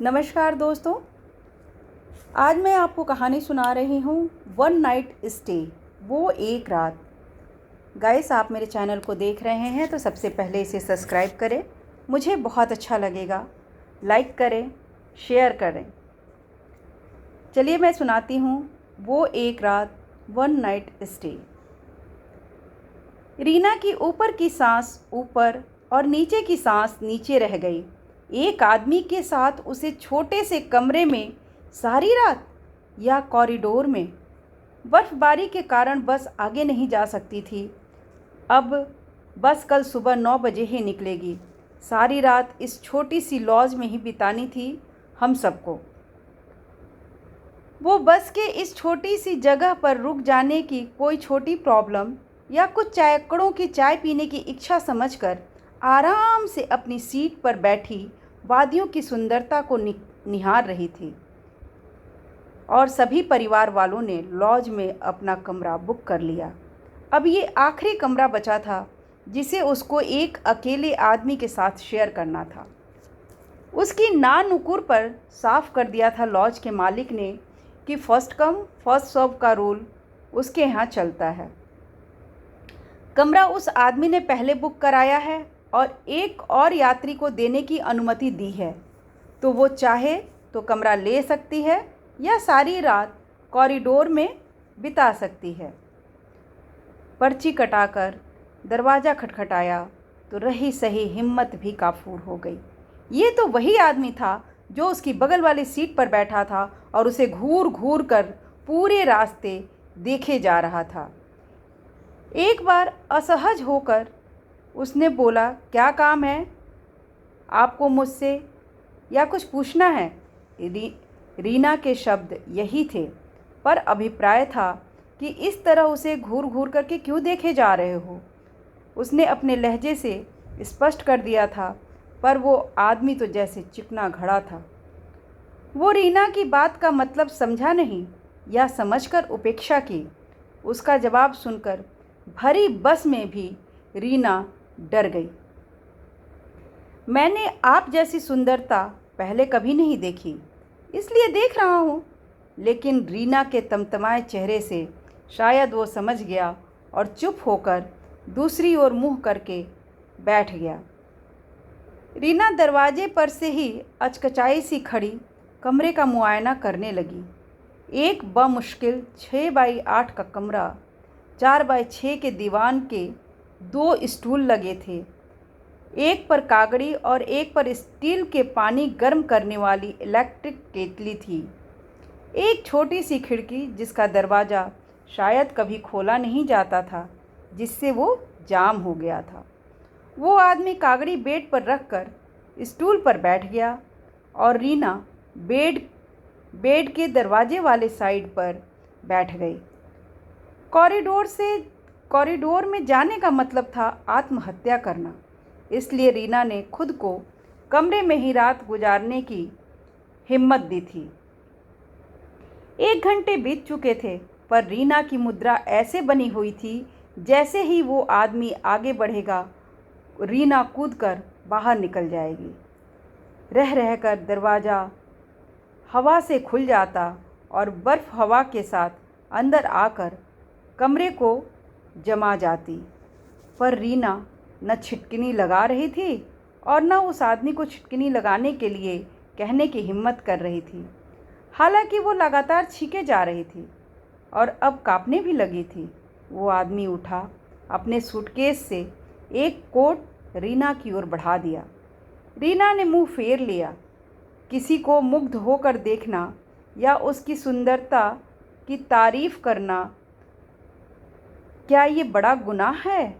नमस्कार दोस्तों, आज मैं आपको कहानी सुना रही हूँ वन नाइट स्टे, वो एक रात। गाइस, आप मेरे चैनल को देख रहे हैं तो सबसे पहले इसे सब्सक्राइब करें, मुझे बहुत अच्छा लगेगा। लाइक करें, शेयर करें। चलिए मैं सुनाती हूँ वो एक रात, वन नाइट स्टे। रीना की ऊपर की सांस ऊपर और नीचे की सांस नीचे रह गई। एक आदमी के साथ उसे छोटे से कमरे में सारी रात, या कॉरिडोर में। बर्फबारी के कारण बस आगे नहीं जा सकती थी। अब बस कल सुबह 9 बजे ही निकलेगी। सारी रात इस छोटी सी लॉज में ही बितानी थी हम सबको। वो बस के इस छोटी सी जगह पर रुक जाने की कोई छोटी प्रॉब्लम या कुछ सैकड़ों की चाय पीने की इच्छा समझकर आराम से अपनी सीट पर बैठी वादियों की सुंदरता को निहार रही थी। और सभी परिवार वालों ने लॉज में अपना कमरा बुक कर लिया। अब ये आखिरी कमरा बचा था जिसे उसको एक अकेले आदमी के साथ शेयर करना था। उसकी नानुकुर पर साफ कर दिया था लॉज के मालिक ने कि फर्स्ट कम फर्स्ट सर्व का रूल उसके यहाँ चलता है। कमरा उस आदमी ने पहले बुक कराया है और एक और यात्री को देने की अनुमति दी है, तो वो चाहे तो कमरा ले सकती है या सारी रात कॉरिडोर में बिता सकती है। पर्ची कटाकर दरवाज़ा खटखटाया तो रही सही हिम्मत भी काफूर हो गई। ये तो वही आदमी था जो उसकी बगल वाली सीट पर बैठा था और उसे घूर घूर कर पूरे रास्ते देखे जा रहा था। एक बार असहज होकर उसने बोला, क्या काम है आपको मुझसे, या कुछ पूछना है? रीना के शब्द यही थे, पर अभिप्राय था कि इस तरह उसे घूर घूर करके क्यों देखे जा रहे हो। उसने अपने लहजे से स्पष्ट कर दिया था, पर वो आदमी तो जैसे चिकना घड़ा था। वो रीना की बात का मतलब समझा नहीं या समझकर उपेक्षा की। उसका जवाब सुनकर भरी बस में भी रीना डर गई। मैंने आप जैसी सुंदरता पहले कभी नहीं देखी, इसलिए देख रहा हूँ। लेकिन रीना के तमतमाए चेहरे से शायद वो समझ गया और चुप होकर दूसरी ओर मुंह करके बैठ गया। रीना दरवाजे पर से ही अचकचाई सी खड़ी कमरे का मुआयना करने लगी। एक बमुश्किल 6 बाई 8 का कमरा, 4 बाई 6 के दीवान के 2 स्टूल लगे थे। एक पर कागड़ी और एक पर स्टील के पानी गर्म करने वाली इलेक्ट्रिक केतली थी। एक छोटी सी खिड़की जिसका दरवाज़ा शायद कभी खोला नहीं जाता था, जिससे वो जाम हो गया था। वो आदमी कागड़ी बेड पर रखकर स्टूल पर बैठ गया और रीना बेड के दरवाजे वाले साइड पर बैठ गई। कॉरिडोर में जाने का मतलब था आत्महत्या करना, इसलिए रीना ने खुद को कमरे में ही रात गुजारने की हिम्मत दी थी। 1 घंटे बीत चुके थे, पर रीना की मुद्रा ऐसे बनी हुई थी जैसे ही वो आदमी आगे बढ़ेगा रीना कूदकर बाहर निकल जाएगी। रह रहकर दरवाज़ा हवा से खुल जाता और बर्फ़ हवा के साथ अंदर आकर कमरे को जमा जाती। पर रीना न छिटकिनी लगा रही थी और न उस आदमी को छिटकिनी लगाने के लिए कहने की हिम्मत कर रही थी। हालांकि वो लगातार छींके जा रही थी और अब कांपने भी लगी थी। वो आदमी उठा, अपने सूटकेस से एक कोट रीना की ओर बढ़ा दिया। रीना ने मुंह फेर लिया। किसी को मुग्ध होकर देखना या उसकी सुंदरता की तारीफ करना, क्या ये बड़ा गुनाह है?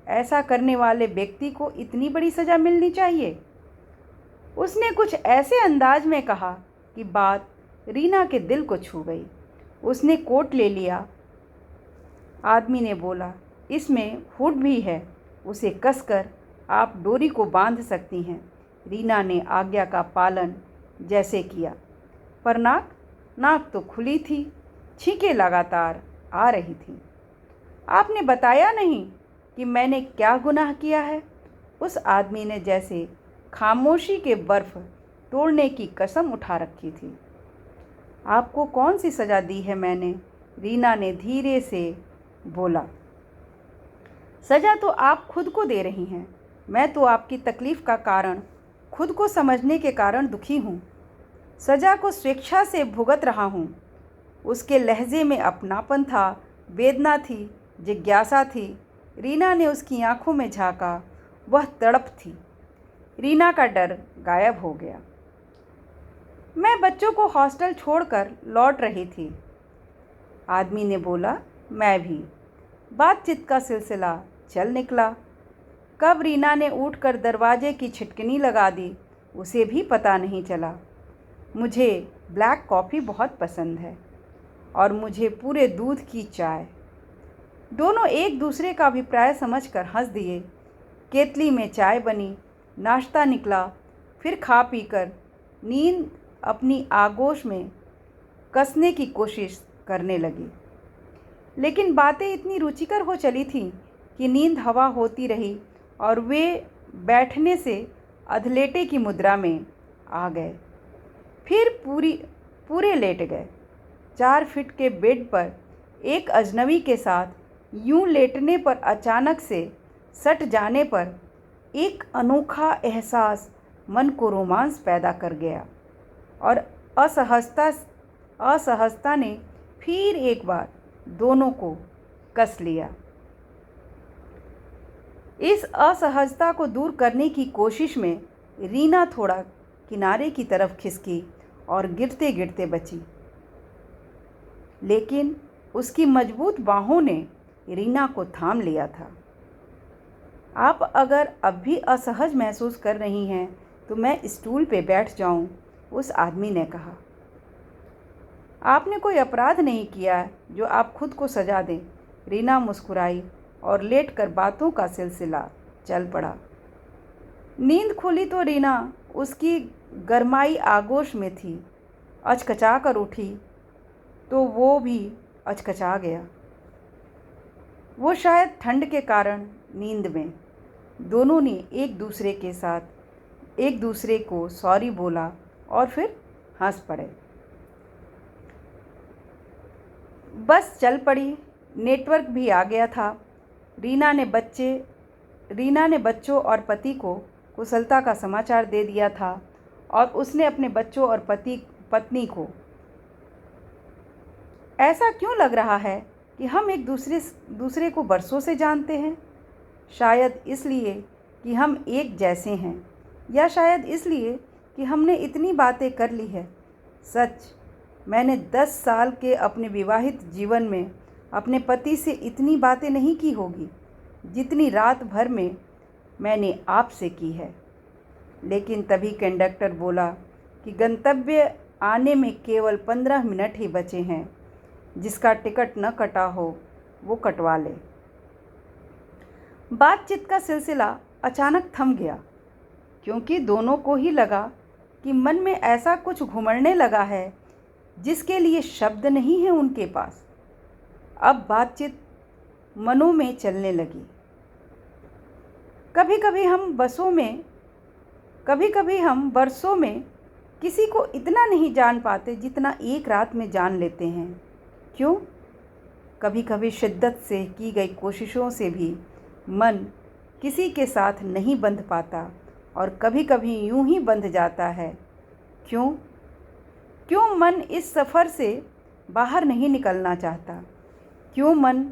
ऐसा करने वाले व्यक्ति को इतनी बड़ी सज़ा मिलनी चाहिए। उसने कुछ ऐसे अंदाज में कहा कि बात रीना के दिल को छू गई। उसने कोट ले लिया। आदमी ने बोला, इसमें हुड भी है, उसे कसकर आप डोरी को बांध सकती हैं। रीना ने आज्ञा का पालन जैसे किया, पर नाक तो खुली थी, छींकें लगातार आ रही थी। आपने बताया नहीं कि मैंने क्या गुनाह किया है? उस आदमी ने जैसे खामोशी के बर्फ़ तोड़ने की कसम उठा रखी थी। आपको कौन सी सज़ा दी है मैंने? रीना ने धीरे से बोला। सज़ा तो आप खुद को दे रही हैं। मैं तो आपकी तकलीफ़ का कारण खुद को समझने के कारण दुखी हूँ। सज़ा को स्वेच्छा से भुगत रहा हूँ। उसके लहजे में अपनापन था, वेदना थी, जिज्ञासा थी। रीना ने उसकी आंखों में झांका। वह तड़प थी। रीना का डर गायब हो गया। मैं बच्चों को हॉस्टल छोड़कर लौट रही थी, आदमी ने बोला। मैं भी। बातचीत का सिलसिला चल निकला। कब रीना ने उठकर दरवाजे की छिटकनी लगा दी, उसे भी पता नहीं चला। मुझे ब्लैक कॉफ़ी बहुत पसंद है और मुझे पूरे दूध की चाय। दोनों एक दूसरे का अभिप्राय समझकर हंस दिए। केतली में चाय बनी, नाश्ता निकला। फिर खा पीकर नींद अपनी आगोश में कसने की कोशिश करने लगी। लेकिन बातें इतनी रुचिकर हो चली थीं कि नींद हवा होती रही और वे बैठने से अधलेटे की मुद्रा में आ गए। फिर पूरे लेट गए। 4 फीट के बेड पर एक अजनबी के साथ यूं लेटने पर अचानक से सट जाने पर एक अनोखा एहसास मन को रोमांस पैदा कर गया और असहजता ने फिर एक बार दोनों को कस लिया। इस असहजता को दूर करने की कोशिश में रीना थोड़ा किनारे की तरफ खिसकी और गिरते गिरते बची। लेकिन उसकी मजबूत बाहों ने रीना को थाम लिया था। आप अगर अब भी असहज महसूस कर रही हैं तो मैं स्टूल पे बैठ जाऊं, उस आदमी ने कहा। आपने कोई अपराध नहीं किया जो आप खुद को सजा दें। रीना मुस्कुराई और लेटकर बातों का सिलसिला चल पड़ा। नींद खुली तो रीना उसकी गरमाई आगोश में थी। अचकचा कर उठी तो वो भी अचकचा गया। वो शायद ठंड के कारण नींद में। दोनों ने एक दूसरे को सॉरी बोला और फिर हंस पड़े। बस चल पड़ी। नेटवर्क भी आ गया था। रीना ने बच्चों और पति को कुशलता का समाचार दे दिया था और उसने अपने बच्चों और पत्नी को। ऐसा क्यों लग रहा है कि हम एक दूसरे को बरसों से जानते हैं? शायद इसलिए कि हम एक जैसे हैं, या शायद इसलिए कि हमने इतनी बातें कर ली है। सच, मैंने 10 साल के अपने विवाहित जीवन में अपने पति से इतनी बातें नहीं की होगी जितनी रात भर में मैंने आपसे की है। लेकिन तभी कंडक्टर बोला कि गंतव्य आने में केवल 15 मिनट ही बचे हैं। जिसका टिकट न कटा हो वो कटवा ले। बातचीत का सिलसिला अचानक थम गया, क्योंकि दोनों को ही लगा कि मन में ऐसा कुछ घुमड़ने लगा है जिसके लिए शब्द नहीं है उनके पास। अब बातचीत मनों में चलने लगी। कभी कभी हम बरसों में किसी को इतना नहीं जान पाते जितना एक रात में जान लेते हैं। क्यों? कभी कभी शिद्दत से की गई कोशिशों से भी मन किसी के साथ नहीं बंध पाता और कभी कभी यूं ही बंध जाता है। क्यों मन इस सफ़र से बाहर नहीं निकलना चाहता? क्यों मन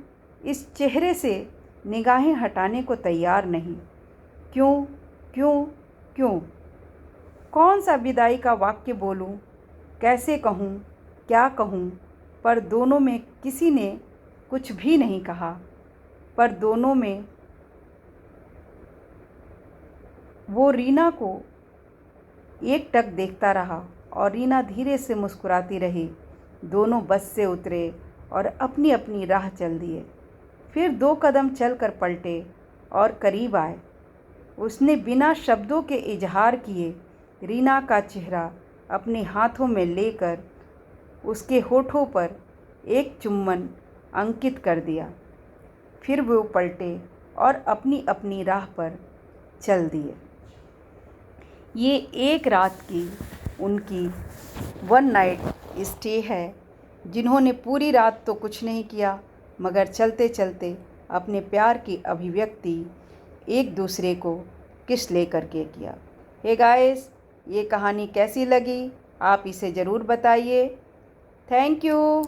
इस चेहरे से निगाहें हटाने को तैयार नहीं? क्यों क्यों क्यों? कौन सा विदाई का वाक्य बोलूं, कैसे कहूं, क्या कहूं? पर दोनों में किसी ने कुछ भी नहीं कहा। पर दोनों में वो रीना को एकटक देखता रहा और रीना धीरे से मुस्कुराती रही। दोनों बस से उतरे और अपनी अपनी राह चल दिए। फिर 2 कदम चलकर पलटे और करीब आए। उसने बिना शब्दों के इजहार किए रीना का चेहरा अपने हाथों में लेकर उसके होठों पर एक चुम्बन अंकित कर दिया। फिर वो पलटे और अपनी अपनी राह पर चल दिए। ये एक रात की उनकी वन नाइट स्टे है। जिन्होंने पूरी रात तो कुछ नहीं किया, मगर चलते चलते अपने प्यार की अभिव्यक्ति एक दूसरे को किस लेकर के किया। हे गाइस, ये कहानी कैसी लगी आप इसे ज़रूर बताइए। Thank you.